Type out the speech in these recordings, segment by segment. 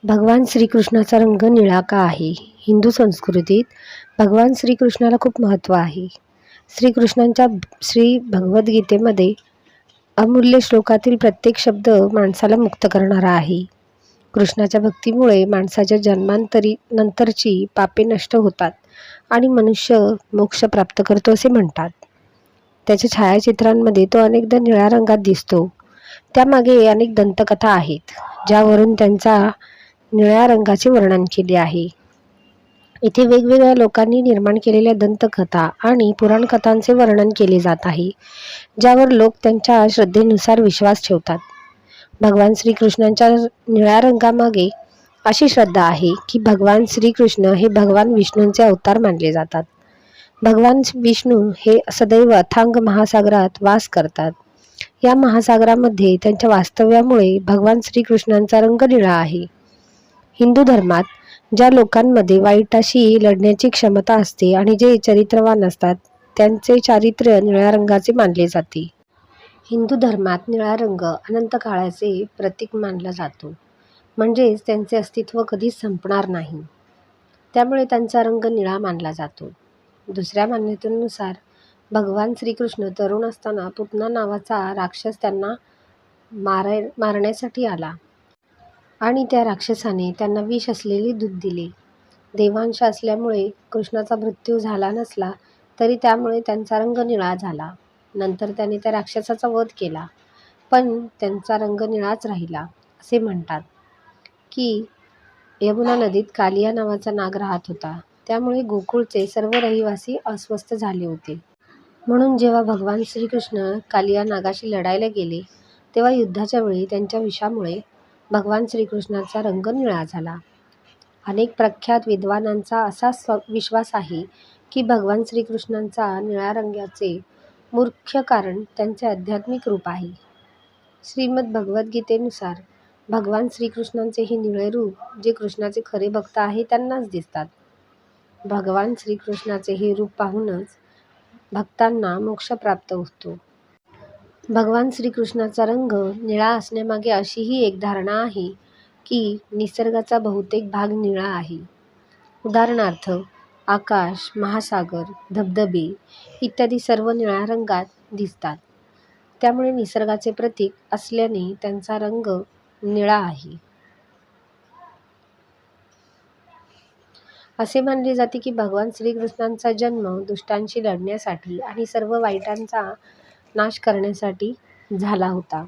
भगवान श्रीकृष्णाचा रंग निळा का आहे? हिंदू संस्कृतीत भगवान श्रीकृष्णाला खूप महत्त्व आहे. श्रीकृष्णांच्या श्री भगवद्गीतेमध्ये अमूल्य श्लोकातील प्रत्येक शब्द माणसाला मुक्त करणारा आहे. कृष्णाच्या भक्तीमुळे माणसाच्या नंतरची पापे नष्ट होतात आणि मनुष्य मोक्ष प्राप्त करतो असे म्हणतात. त्याच्या छायाचित्रांमध्ये तो अनेकदा निळ्या रंगात दिसतो. त्यामागे अनेक दंतकथा आहेत, ज्यावरून त्यांचा निळ्या रंगाचे वर्णन केले आहे. इथे वेगवेगळ्या लोकांनी निर्माण केलेल्या दंतकथा आणि पुराणकथांचे वर्णन केले जात आहे, ज्यावर लोक त्यांच्या श्रद्धेनुसार विश्वास ठेवतात. भगवान श्रीकृष्णांच्या निळ्या रंगामागे अशी श्रद्धा आहे की भगवान श्रीकृष्ण हे भगवान विष्णूंचे अवतार मानले जातात. भगवान विष्णू हे सदैव अथांग महासागरात वास करतात. या महासागरामध्ये त्यांच्या वास्तव्यामुळे भगवान श्रीकृष्णांचा रंग निळा आहे. हिंदू धर्मात ज्या लोकांमध्ये वाईटाशी लढण्याची क्षमता असते आणि जे चरित्रवान असतात, त्यांचे चारित्र्य निळ्या रंगाचे मानले जाते. हिंदू धर्मात निळा रंग अनंत काळाचे प्रतीक मानला जातो, म्हणजेच त्यांचे अस्तित्व कधीच संपणार नाही. त्यामुळे त्यांचा रंग निळा मानला जातो. दुसऱ्या मान्यतेनुसार भगवान श्रीकृष्ण तरुण असताना पूतना नावाचा राक्षस त्यांना मारण्यासाठी आला आणि त्या राक्षसाने त्यांना विष असलेले दूध दिले. देवांश असल्यामुळे कृष्णाचा मृत्यू झाला नसला तरी त्यामुळे त्यांचा रंग निळा झाला. नंतर त्याने त्या राक्षसाचा वध केला, पण त्यांचा रंग निळाच राहिला. असे म्हणतात की यमुना नदीत कालिया नावाचा नाग राहत होता, त्यामुळे गोकुळचे सर्व रहिवासी अस्वस्थ झाले होते. म्हणून जेव्हा भगवान श्रीकृष्ण कालिया नागाशी लढायला गेले, तेव्हा युद्धाच्या वेळी त्यांच्या विषामुळे भगवान श्रीकृष्णाचा रंग निळा झाला. अनेक प्रख्यात विद्वानांचा असा विश्वास आहे की भगवान श्रीकृष्णांचा निळ्या रंगाचे मुख्य कारण त्यांचे आध्यात्मिक रूप आहे. श्रीमद भगवद्गीतेनुसार भगवान श्रीकृष्णांचे हे निळे रूप जे कृष्णाचे खरे भक्त आहे त्यांनाच दिसतात. भगवान श्रीकृष्णाचे हे रूप पाहूनच भक्तांना मोक्ष प्राप्त होतो. भगवान श्रीकृष्णाचा रंग निळा असण्यामागे अशीही एक धारणा आहे की निसर्गाचा बहुतेक भाग निळा आहे. उदाहरणार्थ, आकाश, महासागर, धबधबे इत्यादी सर्व निळ्या रंगात दिसतात. त्यामुळे निसर्गाचे प्रतीक असल्याने त्यांचा रंग निळा आहे. असे मानले जाते की भगवान श्रीकृष्णांचा जन्म दुष्टांशी लढण्यासाठी आणि सर्व वाईटांचा नाश करण्यासाठी झाला होता.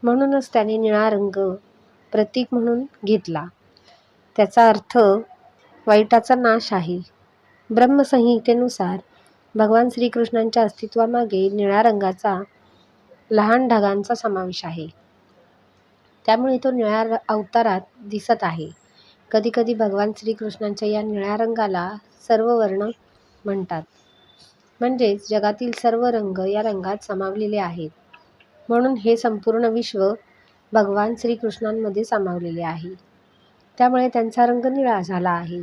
म्हणूनच त्याने निळा रंग प्रतीक म्हणून घेतला. त्याचा अर्थ वाईटाचा नाश आहे. ब्रह्मसंहितेनुसार भगवान श्रीकृष्णांच्या अस्तित्वामागे निळ्या रंगाचा लहान ढगांचा समावेश आहे. त्यामुळे तो निळ्या अवतारात दिसत आहे. कधीकधी भगवान श्रीकृष्णांच्या या निळ्या रंगाला सर्ववर्ण म्हणतात, म्हणजेच जगातील सर्व रंग या रंगात सामावलेले आहेत. म्हणून हे संपूर्ण विश्व भगवान श्रीकृष्णांमध्ये सामावलेले आहे. त्यामुळे त्यांचा रंग निळा झाला आहे.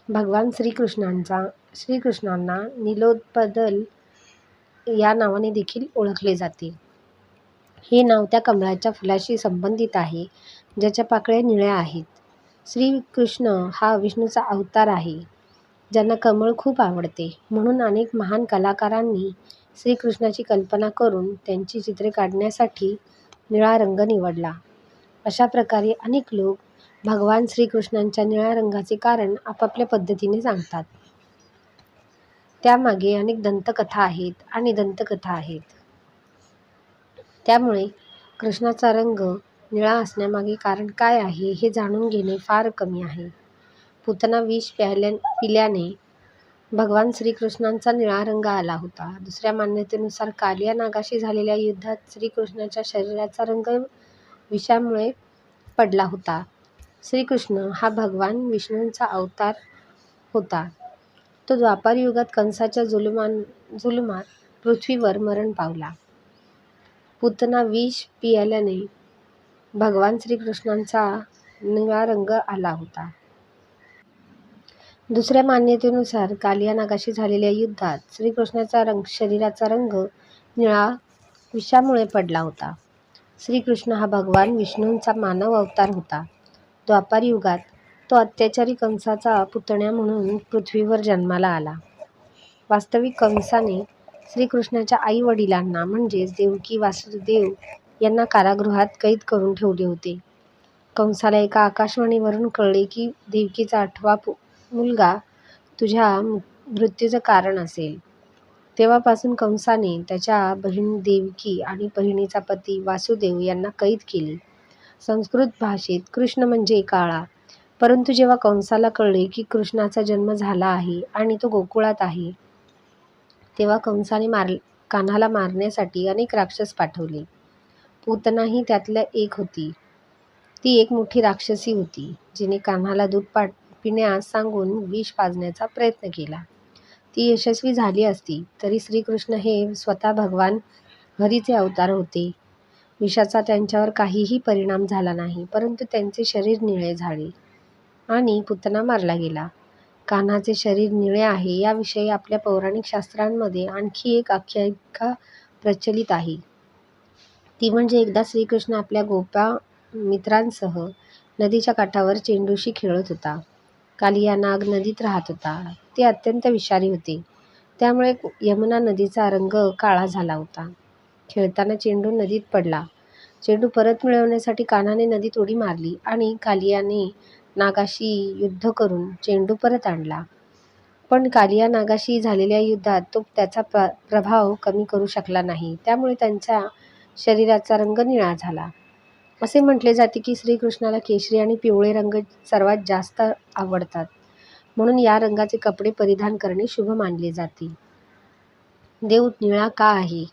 भगवान श्रीकृष्णांना नीलोत्पल या नावाने देखील ओळखले जाते. हे नाव त्या कमळाच्या फुलाशी संबंधित आहे, ज्याच्या पाकळ्या निळ्या आहेत. श्रीकृष्ण हा विष्णूचा अवतार आहे, ज्यांना कमळ खूप आवडते. म्हणून अनेक महान कलाकारांनी श्रीकृष्णाची कल्पना करून त्यांची चित्रे काढण्यासाठी निळा रंग निवडला. अशा प्रकारे अनेक लोक भगवान श्रीकृष्णांच्या निळ्या रंगाचे कारण आपापल्या पद्धतीने सांगतात. त्यामागे अनेक दंतकथा आहेत. त्यामुळे कृष्णाचा रंग निळा असण्यामागे कारण काय आहे हे जाणून घेणे फार कमी आहे. पूतना विष पिल्याने भगवान श्रीकृष्णांचा निळा रंग आला होता. दुसऱ्या मान्यतेनुसार कालिया नागाशी झालेल्या युद्धात श्रीकृष्णाच्या शरीराचा रंग विषामुळे पडला होता. श्रीकृष्ण हा भगवान विष्णूंचा अवतार होता. तो द्वापार युगात कंसाच्या जुलुमात पृथ्वीवर मरण पावला. पूतना विष पिल्याने भगवान श्रीकृष्णांचा निळा रंग आला होता. दुसऱ्या मान्यतेनुसार कालिया नागाशी झालेल्या युद्धात श्रीकृष्णाच्या शरीराचा रंग निळा विषामुळे पडला होता. श्रीकृष्ण हा भगवान विष्णूंचा मानव अवतार होता. द्वापार युगात तो अत्याचारी कंसाचा पुतण्या म्हणून पृथ्वीवर जन्माला आला. वास्तविक कंसाने श्रीकृष्णाच्या आई वडिलांना म्हणजेच देवकी वासुदेव यांना कारागृहात कैद करून ठेवले होते. कंसाला एका आकाशवाणीवरून कळले की देवकीचा 8वा मुलगा तुझ्या मृत्यूचं कारण असेल. तेव्हापासून कंसाने त्याच्या बहीण देवकी आणि बहिणीचा पती वासुदेव यांना कैद केले. संस्कृत भाषेत कृष्ण म्हणजे काळा. परंतु जेव्हा कंसाला कळले की कृष्णाचा जन्म झाला आहे आणि तो गोकुळात आहे, तेव्हा कंसाने कान्हाला मारण्यासाठी अनेक राक्षस पाठवले. पूतना ही त्यातल्या एक होती. ती एक मोठी राक्षसी होती, जिने कान्हाला दूध पिण्यास सांगून विष पाजण्याचा प्रयत्न केला. ती यशस्वी झाली असती तरी श्रीकृष्ण हे स्वतः भगवान हरीचे अवतार होते. विषाचा त्यांच्यावर काहीही परिणाम झाला नाही, परंतु त्यांचे शरीर निळे झाले आणि पूतना मारला गेला. कान्हाचे शरीर निळे आहे याविषयी आपल्या पौराणिक शास्त्रांमध्ये आणखी एक आख्यायिका प्रचलित आहे. ती म्हणजे एकदा श्रीकृष्ण आपल्या गोपा मित्रांसह नदीच्या काठावर चेंडूशी खेळत होता. कालिया नाग नदीत राहत होता. ते अत्यंत विषारी होते. त्यामुळे यमुना नदीचा रंग काळा झाला होता. खेळताना चेंडू नदीत पडला. चेंडू परत मिळवण्यासाठी कान्हाने नदीत उडी मारली आणि कालियाने नागाशी युद्ध करून चेंडू परत आणला. पण कालिया नागाशी झालेल्या युद्धात तो त्याचा प्रभाव कमी करू शकला नाही. त्यामुळे त्यांच्या शरीराचा रंग निळा झाला. असे म्हटले जाते की श्रीकृष्णाला केशरी आणि पिवळे रंग सर्वात जास्त आवडतात, म्हणून या रंगाचे कपडे परिधान करणे शुभ मानले जाते. देव निळा का आहे?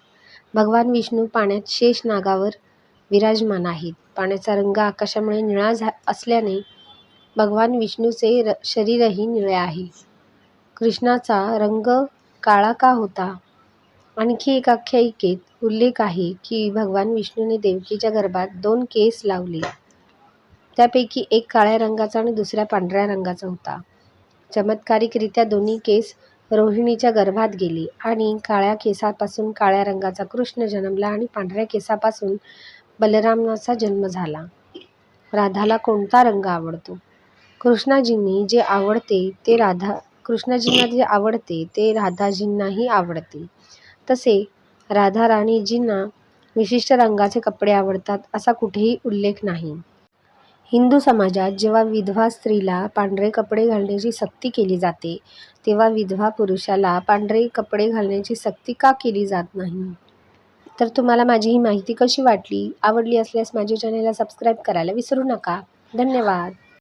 भगवान विष्णू पाण्यात शेष नागावर विराजमान आहेत. पाण्याचा रंग आकाशामुळे निळा असल्याने भगवान विष्णूचे शरीरही निळे आहे. कृष्णाचा रंग काळा का होता? आणखी एक आख्यायिकेत उल्लेख आहे की भगवान विष्णूने देवकीच्या गर्भात 2 केस लावले. त्यापैकी एक काळ्या रंगाचा आणि दुसरा पांढऱ्या रंगाचा होता. चमत्कारिकरित्या दोन्ही केस रोहिणीच्या गर्भात गेले आणि काळ्या केसापासून काळ्या रंगाचा कृष्ण जन्मला आणि पांढऱ्या केसापासून बलरामाचा जन्म झाला. राधाला कोणता रंग आवडतो? कृष्णाजींना जे आवडते ते राधाजींनाही आवडते. तसे राधा राणीजींना विशिष्ट रंगाचे कपडे आवडतात असा कुठेही उल्लेख नाही. हिंदू समाजात जेव्हा विधवा स्त्रीला पांढरे कपडे घालण्याची सक्ती केली जाते, तेव्हा विधवा पुरुषाला पांढरे कपडे घालण्याची सक्ती का केली जात नाही? तर तुम्हाला माझी ही माहिती कशी वाटली? आवडली असल्यास माझ्या चॅनेलला सबस्क्राईब करायला विसरू नका. धन्यवाद.